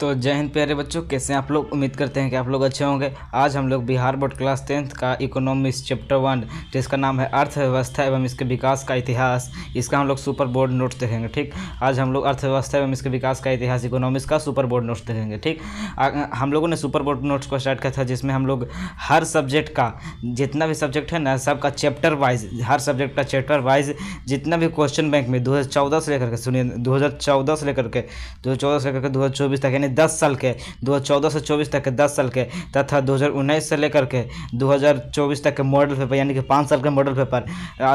तो जय हिंद प्यारे बच्चों, कैसे हैं आप लोग। उम्मीद करते हैं कि आप लोग अच्छे होंगे। आज हम लोग बिहार बोर्ड क्लास 10th का इकोनॉमिक्स चैप्टर 1 जिसका नाम है अर्थव्यवस्था एवं इसके विकास का इतिहास, इसका हम लोग सुपर बोर्ड नोट्स देखेंगे। ठीक, आज हम लोग अर्थव्यवस्था एवं इसके विकास का इतिहास इकोनॉमिक्स का सुपर बोर्ड नोट्स देखेंगे। ठीक, हम लोगों ने सुपर बोर्ड नोट्स को स्टार्ट किया था जिसमें हम लोग हर सब्जेक्ट का जितना भी सब्जेक्ट है ना, सबका चैप्टर वाइज, हर सब्जेक्ट का चैप्टर वाइज जितना भी क्वेश्चन बैंक में 2014 से लेकर के, सुनिए 2014 से लेकर के 2024 तक, यानी 10 साल के, 2014 से 24 तक के 10 साल के, तथा 2019 से लेकर के 2024 तक के मॉडल पेपर, यानी कि 5 साल के मॉडल पेपर,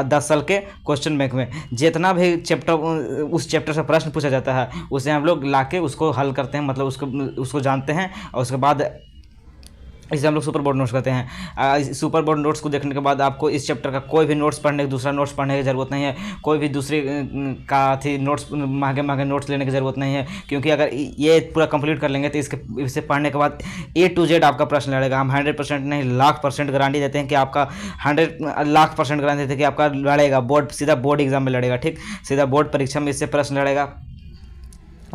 10 साल के क्वेश्चन बैंक में जितना भी चैप्टर, उस चैप्टर से प्रश्न पूछा जाता है उसे हम लोग लाके उसको हल करते हैं, मतलब उसको जानते हैं, और उसके बाद इसे हम लोग सुपर बोर्ड नोट्स कहते हैं। सुपर बोर्ड नोट्स को देखने के बाद आपको इस चैप्टर का कोई भी नोट्स पढ़ने, दूसरा नोट्स पढ़ने की ज़रूरत नहीं है, कोई भी दूसरे का थी नोट्स, महंगे नोट्स लेने की ज़रूरत नहीं है, क्योंकि अगर ये पूरा कंप्लीट कर लेंगे तो इसे पढ़ने के बाद A to Z आपका प्रश्न लड़ेगा। हम 100% नहीं, 1,00,000% गारंटी देते हैं कि आपका 1,00,000% गारंटी देते हैं कि आपका लड़ेगा बोर्ड, सीधा बोर्ड एग्जाम में लड़ेगा। ठीक, सीधा बोर्ड परीक्षा में इससे प्रश्न लड़ेगा,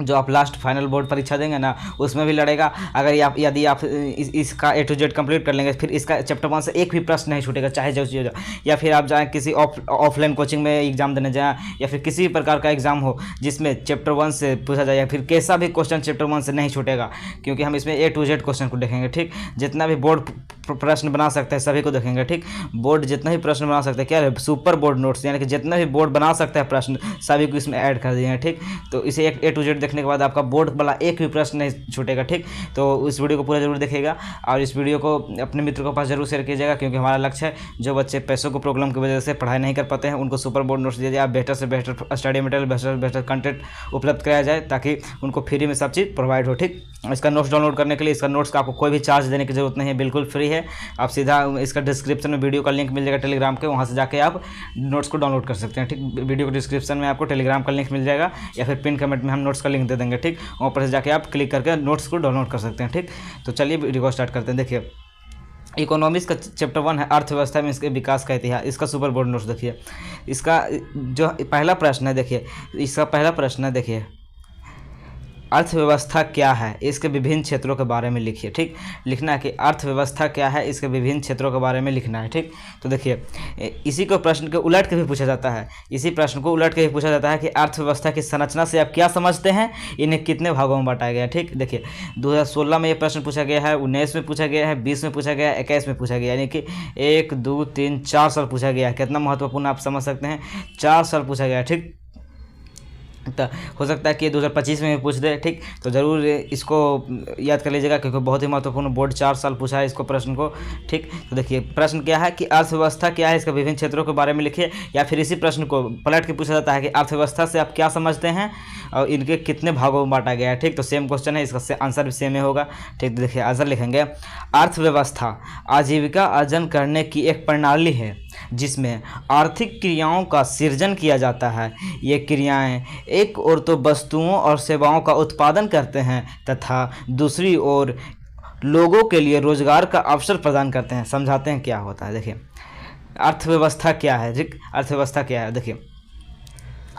जो आप लास्ट फाइनल बोर्ड परीक्षा देंगे ना उसमें भी लड़ेगा। अगर यदि आप इसका A to Z कंप्लीट कर लेंगे, फिर इसका चैप्टर 1 से एक भी प्रश्न नहीं छूटेगा, चाहे जो चीज़ हो। या फिर आप जाएँ किसी ऑफलाइन कोचिंग में एग्जाम देने जाएँ, या फिर किसी भी प्रकार का एग्जाम हो जिसमें चैप्टर 1 से पूछा जाए, या फिर कैसा भी क्वेश्चन चैप्टर 1 से नहीं छूटेगा, क्योंकि हम इसमें A to Z क्वेश्चन को देखेंगे। ठीक, जितना भी बोर्ड प्रश्न बना सकते हैं सभी को देखेंगे। ठीक, बोर्ड जितना भी प्रश्न बना सकते हैं, क्या है, सुपर बोर्ड नोट्स, यानी कि जितना भी बोर्ड बना सकते हैं प्रश्न सभी को इसमें ऐड कर दिए हैं। ठीक, तो इसे एक A to Z देखने के बाद आपका बोर्ड वाला एक भी प्रश्न नहीं छूटेगा। ठीक, तो इस वीडियो को पूरा जरूर देखिएगा और इस वीडियो को अपने मित्रों के पास जरूर शेयर कीजिएगा, क्योंकि हमारा लक्ष्य है जो बच्चे पैसों को प्रॉब्लम की वजह से पढ़ाई नहीं कर पाते हैं उनको सुपर बोर्ड नोट्स दीजिए, आप बेहतर से बेहतर स्टडी मटेरियल, बेहतर कंटेंट उपलब्ध कराया जाए ताकि उनको फ्री में सब चीज़ प्रोवाइड हो। ठीक, इसका नोट्स डाउनलोड करने के लिए, इसका नोट्स का आपको कोई भी चार्ज देने की जरूरत नहीं है, बिल्कुल फ्री है। आप सीधा इसका डिस्क्रिप्शन में वीडियो का लिंक मिल जाएगा टेलीग्राम के, वहाँ से जाके आप नोट्स को डाउनलोड कर सकते हैं। ठीक, वीडियो के डिस्क्रिप्शन में आपको टेलीग्राम का लिंक मिल जाएगा, या फिर पिन कमेंट में हम नोट्स का लिंक दे देंगे। ठीक, वहाँ पर से जाके आप क्लिक करके नोट्स को डाउनलोड कर सकते हैं। ठीक, तो चलिए वीडियो को स्टार्ट करते हैं। देखिए, इकोनॉमिक्स का चैप्टर 1 है अर्थव्यवस्था में इसके विकास का इतिहास, इसका सुपर बोर्ड नोट्स देखिए। इसका जो पहला प्रश्न है, देखिए इसका पहला प्रश्न है, देखिए अर्थव्यवस्था क्या है, इसके विभिन्न क्षेत्रों के बारे में लिखिए। ठीक, लिखना है कि अर्थव्यवस्था क्या है, इसके विभिन्न क्षेत्रों के बारे में लिखना है। ठीक, तो देखिए इसी को प्रश्न के उलट के भी पूछा जाता है, इसी प्रश्न को उलट के भी पूछा जाता है कि अर्थव्यवस्था की संरचना से आप क्या समझते हैं, इन्हें कितने भागों में बांटा गया है। ठीक, देखिए 2016 में ये प्रश्न पूछा गया है, 19 में पूछा गया है, 20 में पूछा गया है, 21 में पूछा गया, यानी कि 1 2 3 4 साल पूछा गया है। कितना महत्वपूर्ण आप समझ सकते हैं, 4 साल पूछा गया है। ठीक, तो हो सकता है कि 2025 में भी पूछ दे। ठीक, तो ज़रूर इसको याद कर लीजिएगा, क्योंकि बहुत ही महत्वपूर्ण, बोर्ड 4 साल पूछा है इसको प्रश्न को। ठीक, तो देखिए प्रश्न क्या है कि अर्थव्यवस्था क्या है, इसके विभिन्न क्षेत्रों के बारे में लिखिए, या फिर इसी प्रश्न को पलट के पूछा जाता है कि अर्थव्यवस्था से आप क्या समझते हैं और इनके कितने भागों में बांटा गया है। ठीक, तो सेम क्वेश्चन है, इसका आंसर भी सेम ही होगा। ठीक, तो देखिए आंसर लिखेंगे, अर्थव्यवस्था आजीविका अर्जन करने की एक प्रणाली है जिसमें आर्थिक क्रियाओं का सृजन किया जाता है। ये क्रियाएं एक ओर तो वस्तुओं और सेवाओं का उत्पादन करते हैं तथा दूसरी ओर लोगों के लिए रोजगार का अवसर प्रदान करते हैं। समझाते हैं क्या होता है। देखिए अर्थव्यवस्था क्या है। ठीक, अर्थव्यवस्था क्या है, देखिए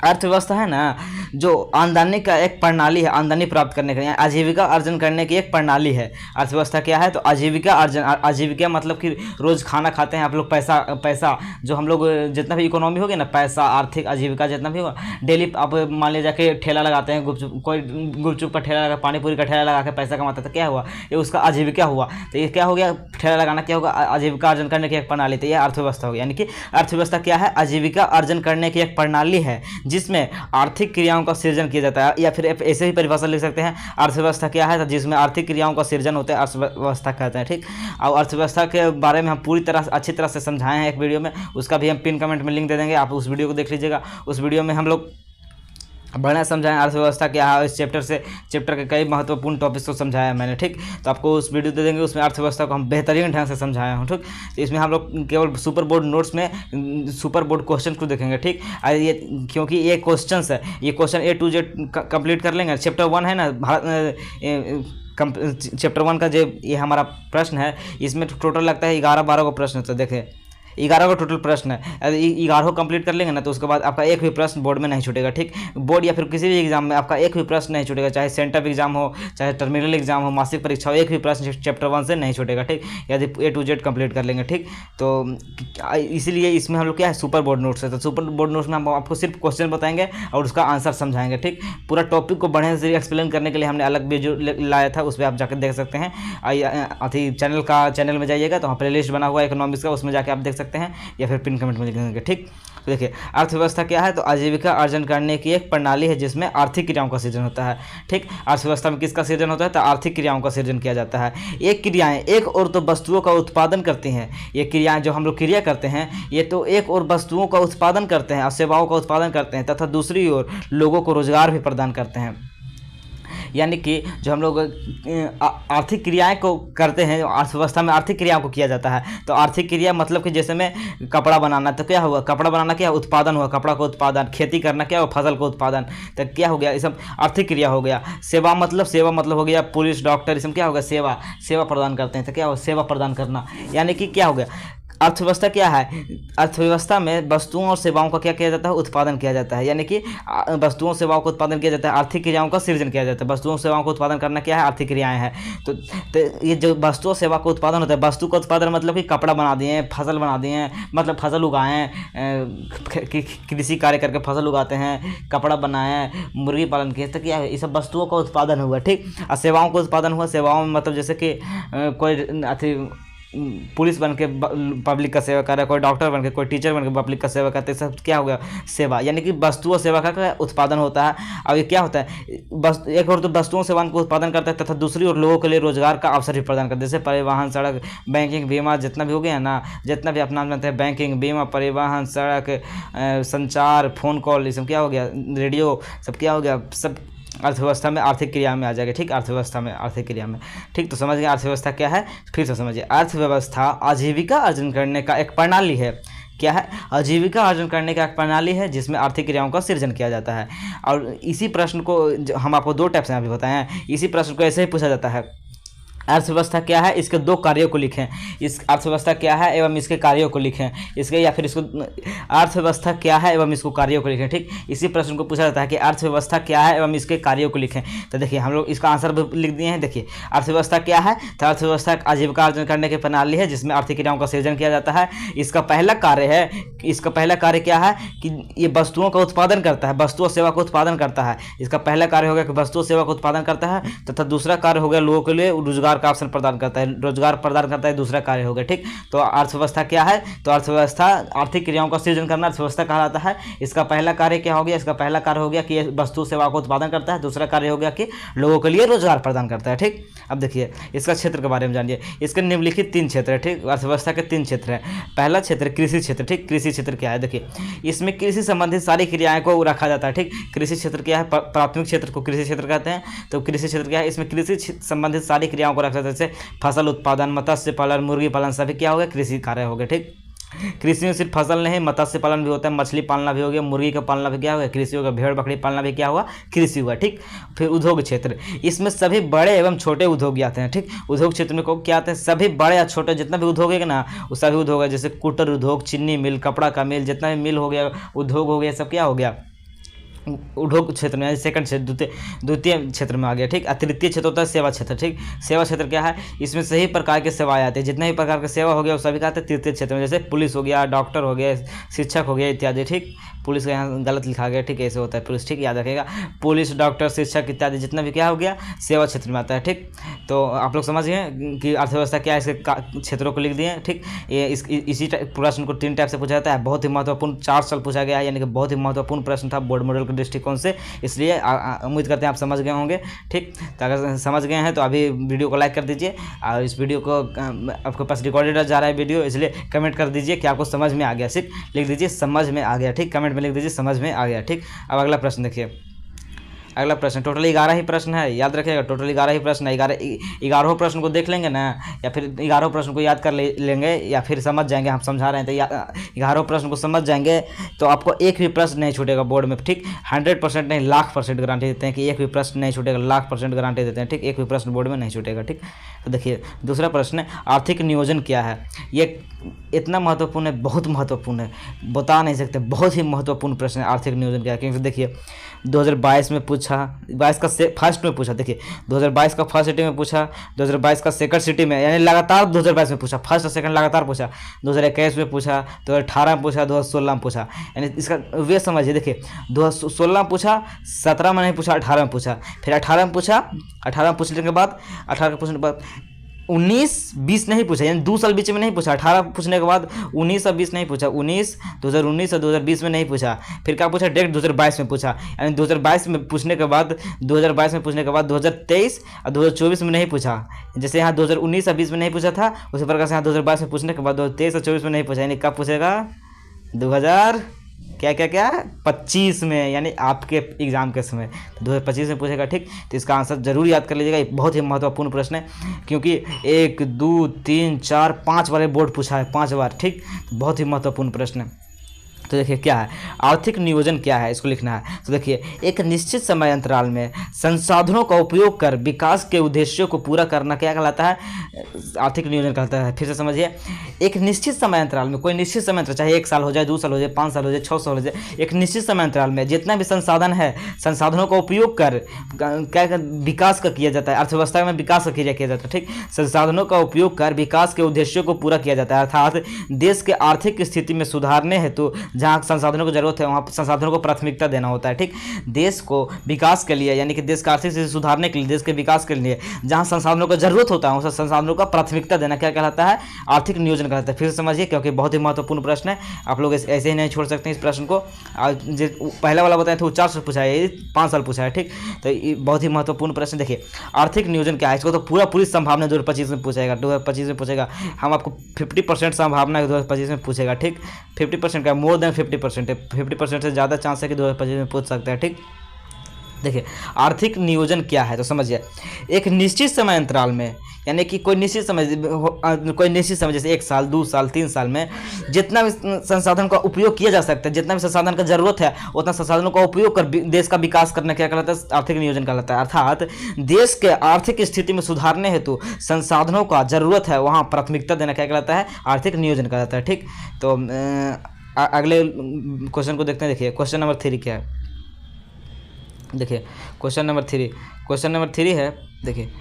अर्थव्यवस्था है ना, जो आमदनी का एक प्रणाली है, आमदनी प्राप्त करने के लिए आजीविका अर्जन करने की एक प्रणाली है। अर्थव्यवस्था क्या है, तो आजीविका अर्जन, आजीविका मतलब कि रोज़ खाना खाते हैं आप लोग, पैसा जो हम लोग जितना भी इकोनॉमी होगी ना, पैसा, आर्थिक आजीविका जितना भी होगा, डेली आप मान लीजिए जाके ठेला लगाते हैं, कोई गुपचुप का ठेला लगा, पानी पूरी का ठेला लगा के पैसा कमाता था, क्या हुआ, ये उसका आजीविका हुआ। तो ये क्या हो गया, ठेला लगाना क्या होगा, आजीविका अर्जन करने की एक प्रणाली, तो यह अर्थव्यवस्था हो गया। यानी कि अर्थव्यवस्था क्या है, आजीविका अर्जन करने की एक प्रणाली है जिसमें आर्थिक क्रियाओं का सृजन किया जाता है, या फिर ऐसे ही परिभाषा लिख सकते हैं, अर्थव्यवस्था क्या है, जिसमें आर्थिक क्रियाओं का सृजन होता है, अर्थव्यवस्था कहते हैं। ठीक, और अर्थव्यवस्था के बारे में हम पूरी तरह अच्छी तरह से समझाए हैं एक वीडियो में, उसका भी हम पिन कमेंट में लिंक दे देंगे, आप उस वीडियो को देख लीजिएगा। उस वीडियो में हम लोग बढ़िया समझाएं अर्थव्यवस्था क्या है, इस चैप्टर के कई महत्वपूर्ण टॉपिक्स को समझाया मैंने। ठीक, तो आपको उस वीडियो दे देंगे, उसमें अर्थव्यवस्था को हम बेहतरीन ढंग से समझाया हूँ। ठीक, तो इसमें हम लोग केवल सुपर बोर्ड नोट्स में सुपर बोर्ड क्वेश्चन को देखेंगे। ठीक, ये क्योंकि ये क्वेश्चन है, ये question A to Z complete कर लेंगे। चैप्टर 1 है ना, चैप्टर 1 का जो ये हमारा प्रश्न है, इसमें टोटल लगता है 11-12 को प्रश्न। तो देखें 11 का टोटल प्रश्न है। यदि 11 कंप्लीट कर लेंगे ना तो उसके बाद आपका एक भी प्रश्न बोर्ड में नहीं छूटेगा। ठीक, बोर्ड या फिर किसी भी एग्जाम में आपका एक भी प्रश्न नहीं छूटेगा, चाहे सेंटर एग्जाम हो, चाहे टर्मिनल एग्जाम हो, मासिक परीक्षा हो, एक भी प्रश्न चैप्टर 1 से नहीं छूटेगा। ठीक, यदि A to Z कंप्लीट कर लेंगे। ठीक, तो इसीलिए इसमें हम लोग क्या है सुपर बोर्ड नोट्स है। तो सुपर बोर्ड नोट्स में हम आपको सिर्फ क्वेश्चन बताएंगे और उसका आंसर समझाएंगे। ठीक, पूरा टॉपिक को बढ़िया से एक्सप्लेन करने के लिए हमने अलग वीडियो लाया था, उस पर आप जाकर देख सकते हैं। अथी चैनल में जाइएगा तो वहाँ प्ले लिस्ट बना हुआ है इकोनॉमिक्स का, उसमें जाके आप देख सकते हैं या फिर पिन कमेंट में लिख देंगे। ठीक, तो देखिए अर्थव्यवस्था क्या है, तो आजीविका अर्जन करने की एक प्रणाली है जिसमें आर्थिक क्रियाओं का सृजन होता है। ठीक, अर्थव्यवस्था में किसका सृजन होता है, तो आर्थिक क्रियाओं का सृजन किया जाता है। एक क्रियाएं एक और तो वस्तुओं का उत्पादन करती हैं। ये क्रियाएं जो हम लोग क्रिया करते हैं ये तो एक और वस्तुओं का उत्पादन करते हैं और सेवाओं का उत्पादन करते हैं तथा दूसरी ओर लोगों को रोजगार भी प्रदान करते हैं। यानी कि जो हम लोग आर्थिक क्रियाएं को करते हैं, अर्थव्यवस्था में आर्थिक क्रियाओं को किया जाता है। तो आर्थिक क्रिया मतलब कि जैसे में कपड़ा बनाना, तो क्या हुआ, कपड़ा बनाना क्या उत्पादन हुआ, कपड़ा का उत्पादन। खेती करना क्या हुआ, फसल का उत्पादन। तो क्या हो गया, ये सब आर्थिक क्रिया हो गया। सेवा मतलब हो गया पुलिस डॉक्टर, इसमें क्या हो गया, सेवा प्रदान करते हैं। तो क्या हो, सेवा प्रदान करना। यानी कि क्या हो गया, अर्थव्यवस्था क्या है, अर्थव्यवस्था में वस्तुओं और सेवाओं का क्या किया जाता है, उत्पादन किया जाता है। यानी कि वस्तुओं और सेवाओं का उत्पादन किया जाता है, आर्थिक क्रियाओं का सृजन किया जाता है। वस्तुओं और सेवाओं का उत्पादन करना क्या है, आर्थिक क्रियाएं हैं। तो ये जो वस्तु और सेवा का उत्पादन होता है, वस्तु का उत्पादन मतलब कि कपड़ा बना दिए, फसल बना दिए, मतलब फसल उगाएं, कृषि कार्य करके फसल उगाते हैं, कपड़ा बनाए, मुर्गी पालन किए, तो क्या है, ये सब वस्तुओं का उत्पादन हुआ। ठीक, और सेवाओं का उत्पादन हुआ। सेवाओं में मतलब जैसे कि कोई अथी पुलिस बन के पब्लिक का सेवा कर रहा है, कोई डॉक्टर बन के, कोई टीचर बन के पब्लिक का सेवा करते हैं, सब क्या हो गया, सेवा। यानी कि वस्तु और सेवा का उत्पादन होता है। अब ये क्या होता है, एक और तो वस्तुओं सेवाओं को उत्पादन करता है तथा दूसरी और लोगों के लिए रोजगार का अवसर भी प्रदान करता है। जैसे परिवहन, सड़क, बैंकिंग, बीमा, जितना भी हो गया ना, जितना भी अपना जानते हैं, बैंकिंग, बीमा, परिवहन, सड़क, संचार, फोन कॉल, ये सब क्या हो गया, रेडियो, सब क्या हो गया, सब अर्थव्यवस्था में आर्थिक क्रिया में आ जाएगा। ठीक, अर्थव्यवस्था में आर्थिक क्रिया में। ठीक, तो समझ गए अर्थव्यवस्था क्या है। फिर से समझिए, अर्थव्यवस्था आजीविका अर्जन करने का एक प्रणाली है। क्या है, आजीविका अर्जन करने का एक प्रणाली है जिसमें आर्थिक क्रियाओं का सृजन किया जाता है। और इसी प्रश्न को हम आपको 2 टाइप से अभी बताए हैं। इसी प्रश्न को ऐसे ही पूछा जाता है, अर्थव्यवस्था क्या है, इसके 2 कार्यों को लिखें। इस अर्थव्यवस्था क्या है एवं इसके कार्यों को लिखें। इसके या फिर इसको अर्थव्यवस्था क्या है एवं इसको कार्यों को लिखें। ठीक, इसी प्रश्न को पूछा जाता है कि अर्थव्यवस्था क्या है एवं इसके कार्यों को लिखें। तो देखिए हम लोग इसका आंसर भी लिख दिए हैं। देखिए अर्थव्यवस्था क्या है, तो अर्थव्यवस्था आजीविका अर्जन करने की प्रणाली है जिसमें आर्थिक क्रियाओं का सृजन किया जाता है। इसका पहला कार्य क्या है कि ये वस्तुओं का उत्पादन करता है, वस्तु और सेवा का उत्पादन करता है। इसका पहला कार्य हो गया कि वस्तु और सेवा का उत्पादन करता है, तथा दूसरा कार्य हो गया लोगों के लिए रोजगार का अवसर प्रदान करता है। रोजगार प्रदान करता है, दूसरा कार्य हो गया। ठीक, तो अर्थव्यवस्था क्या है, तो अर्थव्यवस्था आर्थिक क्रियाओं का सृजन करना अर्थव्यवस्था कहलाता है। इसका पहला कार्य क्या हो गया, इसका पहला कार्य हो गया कि ये वस्तु सेवा का उत्पादन करता है। दूसरा कार्य हो गया कि लोगों के लिए रोजगार प्रदान करता है। ठीक, अब देखिए इसका क्षेत्र के बारे में जानिए। इसके निम्नलिखित 3 क्षेत्र है। ठीक, अर्थव्यवस्था के 3 क्षेत्र हैं। पहला क्षेत्र कृषि क्षेत्र। ठीक, कृषि क्षेत्र क्या है, देखिए इसमें कृषि संबंधित सारी क्रियाएं को रखा जाता है। ठीक, कृषि क्षेत्र क्या है, प्राथमिक क्षेत्र को कृषि क्षेत्र कहते हैं। तो कृषि क्षेत्र क्या है, इसमें कृषि संबंधित सारी क्रियाओं को रखा जाता है, जैसे फसल उत्पादन, मत्स्य पालन, मुर्गी पालन, सभी क्या हो गया, कृषि कार्य हो गए। ठीक, कृषि में सिर्फ फसल नहीं, मत्स्य पालन भी होता है, मछली पालना भी हो गया, मुर्गी का पालना भी क्या होगा, कृषि होगा, भेड़ बकरी पालना भी क्या हुआ, कृषि हुआ। ठीक, फिर उद्योग क्षेत्र, इसमें सभी बड़े एवं छोटे उद्योग आते हैं। ठीक, उद्योग क्षेत्र में क्या आते हैं, सभी बड़े या छोटे जितना भी उद्योग है ना, वो सभी उद्योग है, जैसे कुटर उद्योग, चीनी मिल, कपड़ा का मिल, जितना भी मिल हो गया, उद्योग हो गया, सब क्या हो गया, उद्योग क्षेत्र में। सेकंड क्षेत्र द्वितीय क्षेत्र में आ गया। ठीक, तृतीय क्षेत्र होता है सेवा क्षेत्र। ठीक, सेवा क्षेत्र क्या है, इसमें सही प्रकार की सेवाएं आती है, जितने भी प्रकार की सेवा हो गया वो सभी का आते हैं तृतीय क्षेत्र में, जैसे पुलिस हो गया, डॉक्टर हो गया, शिक्षक हो गया इत्यादि। ठीक, पुलिस का यहाँ गलत लिखा गया। ठीक, ऐसे होता है पुलिस। ठीक, याद रखिएगा, पुलिस, डॉक्टर, शिक्षक इत्यादि जितना भी क्या हो गया, सेवा क्षेत्र में आता है। ठीक, तो आप लोग समझ गए कि अर्थव्यवस्था क्या है, इसके क्षेत्रों को लिख दिए। ठीक, ये इसी प्रश्न को 3 टाइप से पूछा जाता है। बहुत ही महत्वपूर्ण 4 साल पूछा गया है, यानी कि बहुत ही महत्वपूर्ण प्रश्न था बोर्ड मॉडल के दृष्टिकोण से, इसलिए उम्मीद करते हैं आप समझ गए होंगे। ठीक, तो अगर समझ गए हैं तो अभी वीडियो को लाइक कर दीजिए, और इस वीडियो को आपके पास रिकॉर्डेड जा रहा है वीडियो, इसलिए कमेंट कर दीजिए कि आपको समझ में आ गया। सिर्फ लिख दीजिए समझ में आ गया। ठीक, कमेंट में लिख दीजिए समझ में आ गया। ठीक, अब अगला प्रश्न देखिए, अगला प्रश्न, टोटल 11 ही प्रश्न है, याद रखिएगा टोटल 11 ही प्रश्न है। 11 प्रश्न को देख लेंगे ना, या फिर 11 प्रश्न को याद कर लेंगे, या फिर समझ जाएंगे, हम समझा रहे हैं तो 11 प्रश्न को समझ जाएंगे तो आपको एक भी प्रश्न नहीं छूटेगा बोर्ड में, ठीक। 100% नहीं, 1,00,000% गारंटी देते हैं कि एक भी प्रश्न नहीं छूटेगा, 1,00,000% गारंटी देते हैं, ठीक। एक भी प्रश्न बोर्ड में नहीं छूटेगा, ठीक। तो देखिए दूसरा प्रश्न है, आर्थिक नियोजन क्या है। ये इतना महत्वपूर्ण है, बहुत महत्वपूर्ण है, बता नहीं सकते, बहुत ही महत्वपूर्ण प्रश्न है आर्थिक नियोजन क्या है। क्योंकि देखिए 2022 में पूछा, 22 का फर्स्ट में पूछा, देखिए 2022 का फर्स्ट सिटी में पूछा, 2022 का सेकंड सिटी में, यानी लगातार 2022 में पूछा, फर्स्ट और सेकंड लगातार पूछा, 2021 में पूछा, 2018 में पूछा, 2016 में पूछा। यानी इसका वे समझिए, देखिए 2016 में पूछा, 17 में नहीं पूछा, 18 में पूछा, फिर 18 में पूछा, 18 में पूछने के बाद 18 के पूछने के बाद 19-20 नहीं पूछा, यानी 2 साल बीच में नहीं पूछा। 18 पूछने के बाद 19 और 20 नहीं पूछा, 2019 और 2020 में नहीं पूछा, फिर क्या पूछा, डायरेक्ट 2022 में पूछा। यानी 2022 में पूछने के बाद 2023 और 2024 में नहीं पूछा। जैसे यहाँ 2019 और 20 में नहीं पूछा था, उसी प्रकार से यहाँ 2022 में पूछने के बाद 2023 और 24 में नहीं पूछा। यानी कब पूछेगा, 25 में, यानी आपके एग्जाम के समय 2025 में पूछेगा, ठीक। तो इसका आंसर जरूर याद कर लीजिएगा, बहुत ही महत्वपूर्ण प्रश्न है, क्योंकि 1 2 3 4 5 बार बोर्ड पूछा है, 5 बार, ठीक। बहुत ही महत्वपूर्ण प्रश्न है। तो देखिए क्या है आर्थिक नियोजन, क्या है इसको लिखना है। तो देखिए एक निश्चित समय अंतराल में संसाधनों का उपयोग कर विकास के उद्देश्यों को पूरा करना क्या कहलाता है, आर्थिक नियोजन कहलाता है। फिर से समझिए, एक निश्चित समय अंतराल में, कोई निश्चित समय अंतराल, चाहे 1 साल हो जाए, 2 साल हो जाए, 5 साल हो जाए, 6 साल हो जाए, एक निश्चित समय अंतराल में जितना भी संसाधन है, संसाधनों का उपयोग कर क्या विकास का किया जाता है, अर्थव्यवस्था में विकास का किया जाता है, ठीक। संसाधनों का उपयोग कर विकास के उद्देश्यों को पूरा किया जाता है, अर्थात देश के आर्थिक स्थिति में सुधारने हेतु जहाँ संसाधनों की जरूरत है वहाँ संसाधनों को प्राथमिकता देना होता है, ठीक। देश को विकास के लिए, यानी कि देश का आर्थिक स्थिति सुधारने के लिए, देश के विकास के लिए जहाँ संसाधनों का जरूरत होता है उस संसाधनों का प्राथमिकता देना क्या कहलाता है, आर्थिक नियोजन कहलाता है। फिर समझिए, क्योंकि बहुत ही महत्वपूर्ण प्रश्न है, आप लोग ऐसे ही नहीं छोड़ सकते इस प्रश्न को। पहला वाला बताए थे वो 4 साल पूछा है, 5 साल पूछा है, ठीक। तो ये बहुत ही महत्वपूर्ण प्रश्न। देखिए आर्थिक नियोजन क्या है, इसको तो पूरी संभावना 2025 में पूछेगा, 2025 में पूछेगा। हम आपको 50% संभावना है 2025 में पूछेगा, ठीक। 50% का, मोर देन 50% है, 50% से ज़्यादा चांस है कि 2025 में पूछ सकते हैं, ठीक। देखिए आर्थिक नियोजन क्या है, तो समझिए एक निश्चित समय अंतराल में, यानी कि कोई निश्चित समय जैसे 1 साल, 2 साल, 3 साल में जितना भी संसाधन का उपयोग किया जा सकता है, जितना भी संसाधन का जरूरत है उतना संसाधनों का उपयोग कर देश का विकास करना क्या कहलाता है, आर्थिक नियोजन कहलाता है। अर्थात देश के आर्थिक स्थिति में सुधारने हेतु संसाधनों का जरूरत है वहाँ प्राथमिकता देना क्या कहलाता है, आर्थिक नियोजन कहलाता है, ठीक। तो अगले क्वेश्चन को देखते हैं। देखिए क्वेश्चन नंबर 3 क्या है, देखिए क्वेश्चन नंबर 3 है, देखिए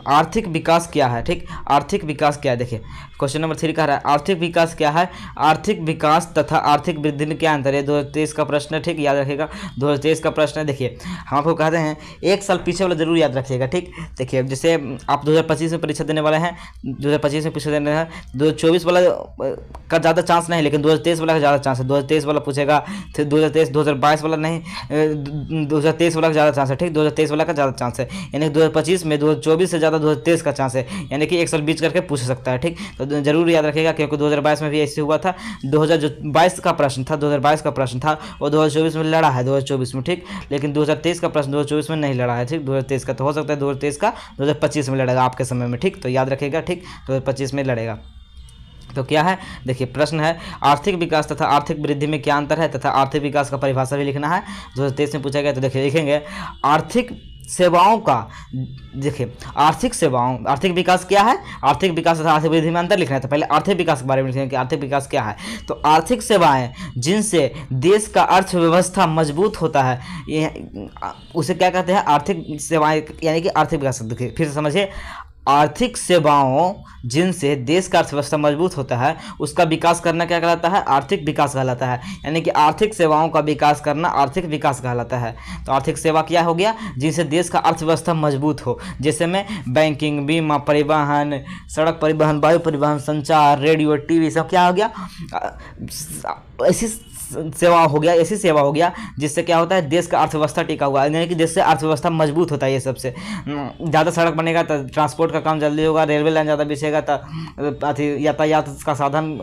आर्थिक विकास क्या है, ठीक। आर्थिक विकास क्या है, देखिए क्वेश्चन नंबर 3 कह रहा है आर्थिक विकास क्या है, आर्थिक विकास तथा आर्थिक वृद्धि में क्या अंतर है। 2023 का प्रश्न है, ठीक, याद रखिएगा 2023 का प्रश्न है। देखिए हम आपको कहते हैं 1 साल पीछे वाला जरूर याद रखिएगा, ठीक। देखिए जैसे आप 2025 में परीक्षा देने वाले हैं, 2025 में परीक्षा देने हैं, 2024 वाला का ज़्यादा चांस नहीं, लेकिन 2023 वाला का ज़्यादा चांस है। 2023 वाला पूछेगा, फिर 2022 वाला नहीं, 2023 वाला का ज़्यादा चांस है, ठीक। 2023 वाला का ज़्यादा चांस है, यानी 2025 में 2024 से ज़्यादा 2023 का चांस है, यानी कि 1 साल बीच करके पूछ सकता है, ठीक। तो जरूर याद रखिएगा, क्योंकि 2022 में भी ऐसे हुआ था। 2022 का प्रश्न था, 2022 का प्रश्न था, और 2024 में लड़ा है 2024 में, ठीक। लेकिन 2023 का प्रश्न 2024 में नहीं लड़ा है, ठीक। 2023 का तो हो सकता है 2023 का 2025 में लड़ेगा आपके समय में, ठीक। तो याद रखिएगा, ठीक, 2025 में लड़ेगा। तो क्या है, देखिए प्रश्न है आर्थिक विकास तथा आर्थिक वृद्धि में क्या अंतर है, तथा आर्थिक विकास का परिभाषा भी लिखना है, 2023 में पूछा गया। तो देखिए लिखेंगे आर्थिक सेवाओं का, देखिए आर्थिक सेवाओं, आर्थिक विकास क्या है, आर्थिक विकास तथा आर्थिक वृद्धि में अंतर लिखना है। तो पहले आर्थिक विकास के बारे में लिखेंगे कि आर्थिक विकास क्या है। तो आर्थिक सेवाएं जिनसे देश का अर्थव्यवस्था मजबूत होता है, ये उसे क्या कहते हैं, आर्थिक सेवाएं, यानी कि आर्थिक विकास। देखिए फिर से समझिए, आर्थिक सेवाओं जिनसे देश का अर्थव्यवस्था मजबूत होता है उसका विकास करना क्या कहलाता है, आर्थिक विकास कहलाता है। यानी कि आर्थिक सेवाओं का विकास करना आर्थिक विकास कहलाता है। तो आर्थिक सेवा क्या हो गया, जिनसे देश का अर्थव्यवस्था मजबूत हो, जैसे में बैंकिंग, बीमा, परिवहन, सड़क परिवहन, वायु परिवहन, संचार, रेडियो, टीवी, सब क्या हो गया, ऐसी सेवा हो गया, ऐसी सेवा हो गया जिससे क्या होता है, देश का अर्थव्यवस्था टिका हुआ है, यानी कि जिससे अर्थव्यवस्था मजबूत होता है। ये सबसे ज़्यादा सड़क बनेगा तो ट्रांसपोर्ट का काम जल्दी होगा, रेलवे लाइन ज़्यादा बिछेगा तो यातायात का साधन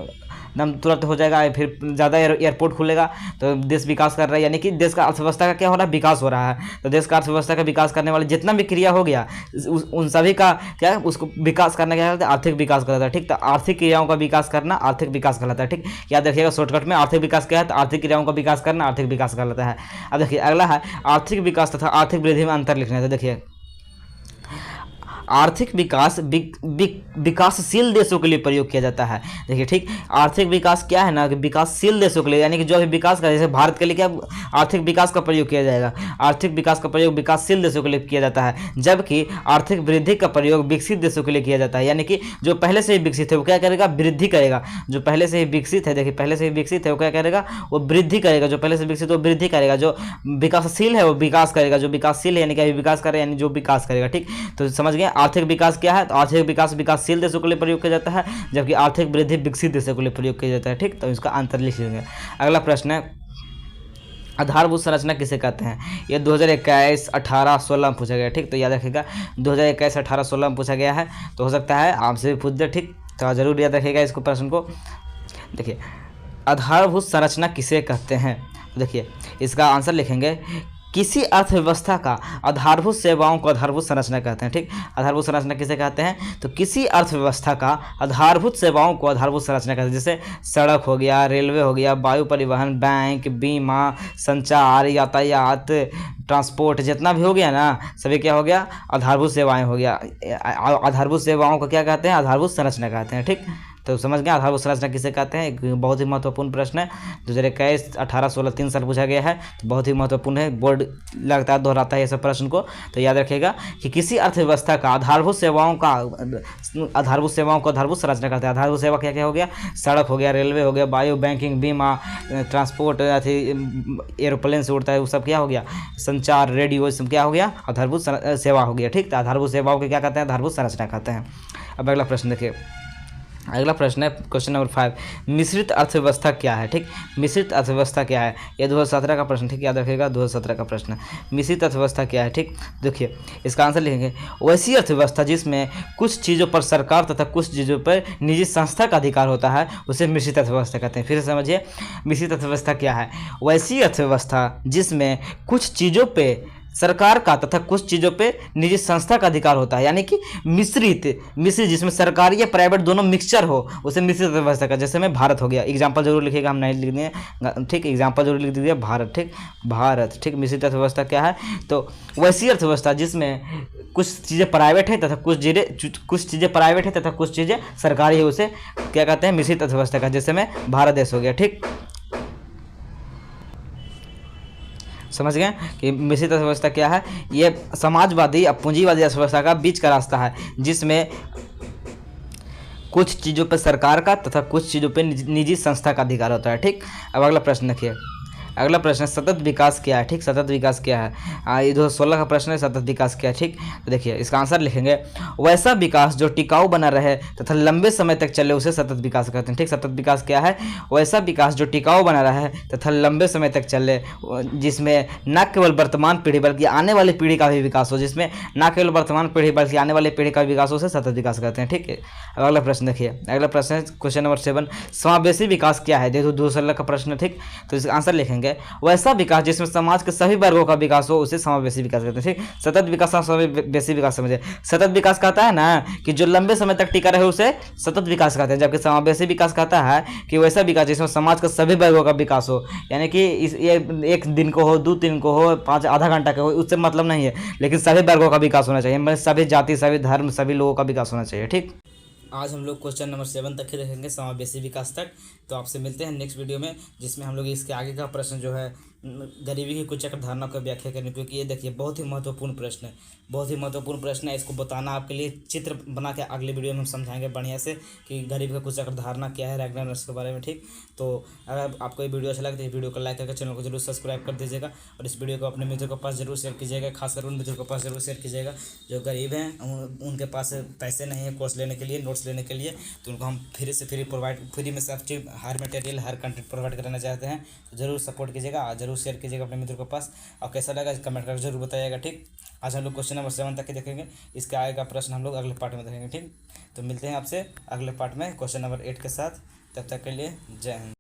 एकदम तुरंत हो जाएगा, फिर ज़्यादा एयरपोर्ट खुलेगा तो देश विकास कर रहा है, यानी कि देश का अर्थव्यवस्था का क्या हो रहा है, विकास हो रहा है। तो देश का अर्थव्यवस्था का विकास करने वाले जितना भी क्रिया हो गया उन सभी का क्या उसको विकास करना क्या कहते हैं, आर्थिक विकास कहलाता है। ठीक, तो आर्थिक क्रियाओं का विकास करना आर्थिक विकास कहलाता है। ठीक, याद रखिएगा शॉर्टकट में आर्थिक विकास क्या है, तो आर्थिक क्रियाओं का विकास करना आर्थिक विकास कहलाता है। अब देखिए अगला है आर्थिक विकास तथा आर्थिक वृद्धि में अंतर लिखना है। तो देखिए आर्थिक विकास विकासशील देशों के लिए प्रयोग किया जाता है। देखिए ठीक, आर्थिक विकास क्या है ना कि विकासशील देशों के लिए, यानी कि जो भी विकास कर, जैसे भारत के लिए क्या आर्थिक विकास का प्रयोग किया जाएगा, आर्थिक विकास का प्रयोग विकासशील देशों के लिए किया जाता है, जबकि आर्थिक वृद्धि का प्रयोग विकसित देशों के लिए किया जाता है। यानी कि जो पहले से ही विकसित है वो क्या करेगा, वृद्धि करेगा। जो पहले से ही विकसित है, देखिए पहले से ही विकसित है वो क्या करेगा, वो वृद्धि करेगा। जो पहले से विकसित है वो वृद्धि करेगा, जो विकासशील है वो विकास करेगा। जो विकासशील है यानी कि विकास करे, यानी जो विकास करेगा। ठीक, तो समझ गए आर्थिक विकास क्या है, तो आर्थिक विकास विकासशील देशों के लिए प्रयोग किया जाता है, जबकि आर्थिक वृद्धि विकसित देशों के लिए प्रयोग किया जाता है। ठीक, तो इसका अंतर लिख लेंगे। अगला प्रश्न है आधारभूत संरचना किसे कहते हैं। ये 2021, 18, 16 में पूछा गया। ठीक, तो याद रखिएगा 2021, 18, 16 में पूछा गया है, तो हो सकता है आपसे भी पूछ दे। ठीक, तो जरूर याद रखिएगा इसको प्रश्न को। देखिए आधारभूत संरचना किसे कहते हैं, देखिए इसका आंसर लिखेंगे किसी अर्थव्यवस्था का आधारभूत सेवाओं को आधारभूत संरचना कहते हैं। ठीक, आधारभूत संरचना किसे कहते हैं, तो किसी अर्थव्यवस्था का आधारभूत सेवाओं को आधारभूत संरचना कहते हैं। जैसे सड़क हो गया, रेलवे हो गया, वायु परिवहन, बैंक, बीमा, संचार, यातायात, ट्रांसपोर्ट, जितना भी हो गया ना सभी क्या हो गया, आधारभूत सेवाएं हो गया। आधारभूत सेवाओं को क्या कहते हैं, आधारभूत संरचना कहते हैं। ठीक, तो समझ गए आधारभूत संरचना किसे कहते हैं। एक बहुत ही महत्वपूर्ण प्रश्न है, 2021, 18, 16 3 साल पूछा गया है, तो बहुत ही महत्वपूर्ण है। बोर्ड लगातार दोहराता है ये सब प्रश्न को, तो याद रखिएगा कि किसी अर्थव्यवस्था का आधारभूत सेवाओं को आधारभूत संरचना कहते हैं। आधारभूत सेवा क्या क्या हो गया, सड़क हो गया, रेलवे हो गया, बायो, बैंकिंग, बीमा, ट्रांसपोर्ट, एरोप्लेन से उड़ता है वो सब क्या हो गया, संचार, रेडियो, सब क्या हो गया, आधारभूत सेवा हो गया। ठीक, तो आधारभूत सेवाओं को क्या कहते हैं, आधारभूत संरचना कहते हैं। अब अगला प्रश्न देखिए, अगला प्रश्न है क्वेश्चन नंबर 5, मिश्रित अर्थव्यवस्था क्या है। ठीक, मिश्रित अर्थव्यवस्था क्या है, ये 2017 का प्रश्न। ठीक, याद रखिएगा 2017 का प्रश्न है, मिश्रित अर्थव्यवस्था क्या है। ठीक, देखिए इसका आंसर लिखेंगे वैसी अर्थव्यवस्था जिसमें कुछ चीज़ों पर सरकार तथा कुछ चीज़ों पर निजी संस्था का अधिकार होता है, उसे मिश्रित अर्थव्यवस्था कहते हैं। फिर से समझिए मिश्रित अर्थव्यवस्था क्या है, वैसी अर्थव्यवस्था जिसमें कुछ चीज़ों पर सरकार का तथा कुछ चीज़ों पे निजी संस्था का अधिकार होता है, यानी कि मिश्रित जिसमें सरकारी या प्राइवेट दोनों मिक्सचर हो, उसे मिश्रित अर्थव्यवस्था का। जैसे में भारत हो गया, एग्जांपल जरूर लिखिएगा, हम नहीं लिख दिए। ठीक, एग्जांपल जरूर लिख दीजिए भारत। ठीक, भारत। ठीक, मिश्रित अर्थव्यवस्था क्या है, तो वैसी अर्थव्यवस्था जिसमें कुछ चीज़ें प्राइवेट है तथा कुछ चीज़ें प्राइवेट है तथा कुछ चीज़ें सरकारी है, उसे क्या कहते हैं, मिश्रित अर्थव्यवस्था का। जैसे में भारत देश हो गया। ठीक, समझ गए कि मिश्रित अर्थव्यवस्था क्या है, ये समाजवादी या पूंजीवादी अर्थव्यवस्था का बीच का रास्ता है, जिसमें कुछ चीज़ों पर सरकार का तथा कुछ चीज़ों पर निजी संस्था का अधिकार होता है। ठीक, अब अगला प्रश्न देखिए, अगला प्रश्न है सतत विकास क्या है। ठीक, सतत विकास क्या है, ये 2016 का प्रश्न है, सतत विकास क्या है। ठीक, तो देखिए इसका आंसर लिखेंगे वैसा विकास जो टिकाऊ बना रहे तथा लंबे समय तक चले, उसे सतत विकास कहते हैं। ठीक, सतत विकास क्या है, वैसा विकास जो टिकाऊ बना रहे तथा लंबे समय तक चले, जिसमें न केवल वर्तमान पीढ़ी बल्कि आने वाली पीढ़ी का भी विकास हो, जिसमें न केवल वर्तमान पीढ़ी बल्कि आने वाली पीढ़ी का विकास हो, उसे सतत विकास कहते हैं। ठीक है, अगला प्रश्न देखिए, अगला प्रश्न है क्वेश्चन नंबर 7, समावेशी विकास क्या है। देखो 2016 का प्रश्न है। ठीक, तो इसका आंसर लिखेंगे वैसा विकास जिसमें समाज के सभी वर्गों का विकास हो, उसे समावेशी विकास कहते हैं। ठीक, सतत विकास समावेशी विकास समझे। सतत विकास कहता है ना कि जो लंबे समय तक टिका रहे, उसे सतत विकास कहते हैं, जबकि समावेशी विकास कहता है कि वैसा विकास जिसमें समाज के सभी वर्गों का विकास हो, यानी कि ये एक दिन को हो, 2 दिन को हो, 5 आधा घंटा का हो, उससे मतलब नहीं है, लेकिन सभी वर्गों का विकास होना चाहिए, मतलब सभी जाति, सभी धर्म, सभी लोगों का विकास होना चाहिए। ठीक, आज हम लोग क्वेश्चन नंबर 7 तक ही देखेंगे, समावेशी विकास तक। तो आपसे मिलते हैं नेक्स्ट वीडियो में, जिसमें हम लोग इसके आगे का प्रश्न जो है गरीबी की कुछ अवधारणा को व्याख्या करें, क्योंकि ये देखिए बहुत ही महत्वपूर्ण प्रश्न है, बहुत ही महत्वपूर्ण प्रश्न है। इसको बताना आपके लिए चित्र बना के अगले वीडियो में हम समझाएंगे बढ़िया से कि गरीबी का कुछ अवधारणा क्या है, रैगनारोस के बारे में। ठीक, तो अगर आपको ये वीडियो अच्छा लगे तो वीडियो को लाइक करके चैनल को जरूर सब्सक्राइब कर दीजिएगा, और इस वीडियो को अपने मित्रों के पास जरूर शेयर कीजिएगा, खासकर उन मित्रों के पास जरूर शेयर कीजिएगा जो गरीब हैं, उनके पास पैसे नहीं है कोर्स लेने के लिए, नोट्स लेने के लिए, तो उनको हम फ्री में सब चीज़, हर मटेरियल, हर कंटेंट प्रोवाइड कराना चाहते हैं। तो जरूर सपोर्ट कीजिएगा, जरूर शेयर कीजिएगा अपने मित्रों के पास, और कैसा लगा कमेंट करके जरूर बताइएगा। ठीक, आज हम लोग क्वेश्चन नंबर 7 तक ही देखेंगे, इसके आगे का प्रश्न हम लोग अगले पार्ट में देखेंगे। ठीक, तो मिलते हैं आपसे अगले पार्ट में क्वेश्चन नंबर 8 के साथ। तब तक के लिए जय हिंद।